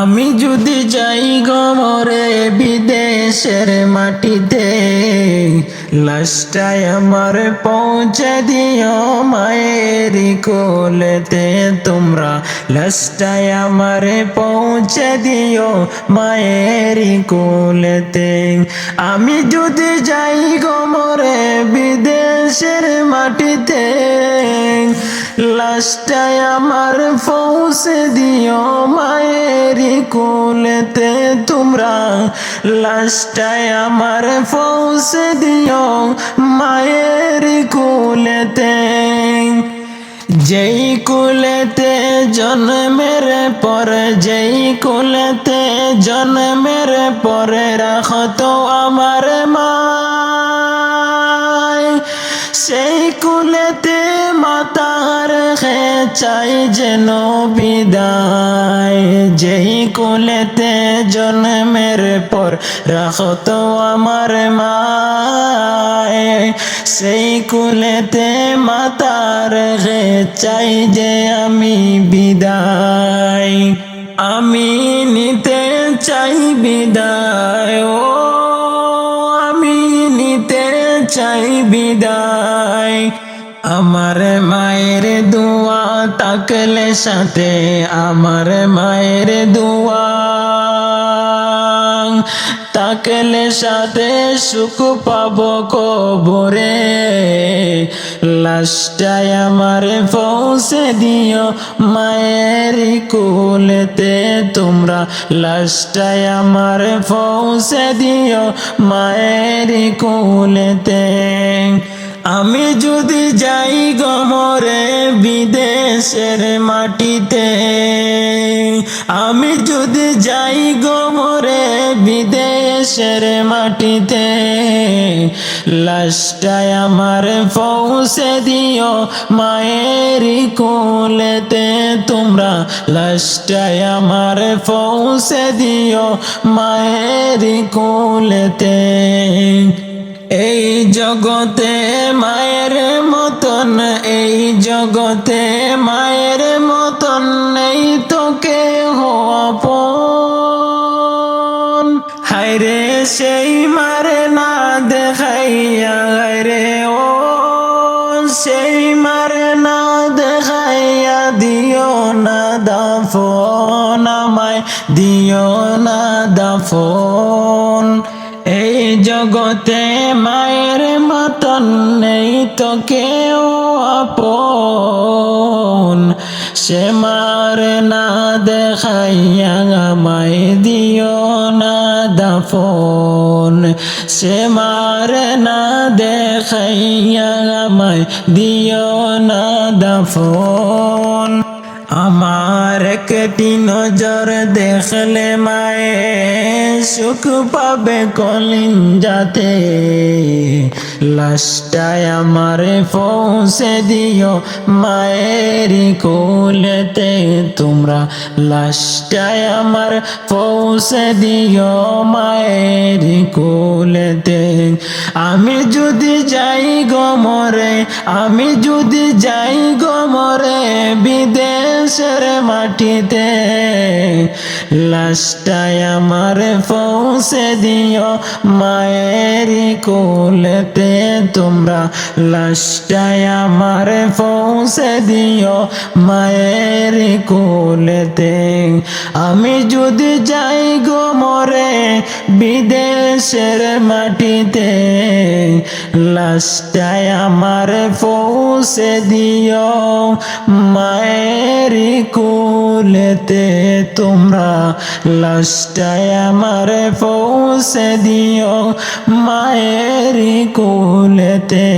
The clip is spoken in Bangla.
আমি যদি যাই গমরে বিদেশের মাটিতে, লাশটাই আমার পৌঁছে দিও মায়ের কোলেতে তোমরা, লাশটাই আমার পৌঁছে দিও মায়ের কোলেতে। আমি যদি যাই গমরে বিদেশের মাটিতে, লাশটাই আমার পৌঁছে দিও মায়ের কোলেতে তোমরা, লাশটাই আমার পৌঁছে দিও মায়ের কোলেতে। যেই কোলেতে জন্মের পর, যেই কোলেতে জন্মের পরে রাখতো আমার মা, সেই কুলেতে মাতার চাই যেন বিদায়। যেই কুলেতে জন্মের পর রাখতো আমার মা, সেই কুলেতে মাতার চাই যে আমি বিদায়। আমি নিতে চাই বিদায়, ও আমি নিতে চাই বিদায়। আমার মায়ের দোয়া থাকলে সাথে, আমার মায়ের দোয়া থাকলে সাথে সুখ পাবো কবরে। লাশটাই আমার পৌঁছে দিও মায়ের কোলেতে তোমরা, লাশটাই আমার পৌঁছে দিও মায়ের কোলেতে। আমি যদি যাই গমরে বিদেশের মাটিতে, আমি যদি যাই গমরে বিদেশের মাটিতে, লাশটাই আমার পৌঁছে দিও মায়ের কোলেতে তোমরা, লাশটাই আমার পৌঁছে দিও মায়ের কোলেতে। এই জগতে মায়ের মতন, এই জগতে মায়ের মতন নেই তো কেহ আপন। হায়রে সেই মারে না দেখাইয়া, হায়রে ও সেই মারে না দেখাইয়া দিও না দাফন, আমায় দিও না দাফন। এই জগতে মায়ের মতন নেই তো কেউ আপন, সে মার না দেখাইয়া আমায় দিও না দাফন, সে মার না দেখাইয়া আমায় দিও না দাফন। আমার একটি নজর দেখলে মায়ে সুখ পাবে কলিজাতে, লাশটাই আমার পৌঁছে দিও মায়ের কোলেতে তোমরা, লাশটাই আমার পৌঁছে দিও মায়ের কোলেতে। আমি যদি যাই গমরে, আমি যদি যাই গমরে বিদেশের মাটিতে, লাশটাই আমার পৌঁছে দিও মায়ের কোলেতে তোমরা, লাশটাই আমার পৌঁছে দিও মায়ের কোলেতে। আমি যদি যাই গমরে বিদেশের মাটিতে, লাশটাই আমার পৌঁছে দিও মায়ের কোলেতে তোমরা, লাশটাই আমার পৌঁছে দিও মায়ের কোলেতে।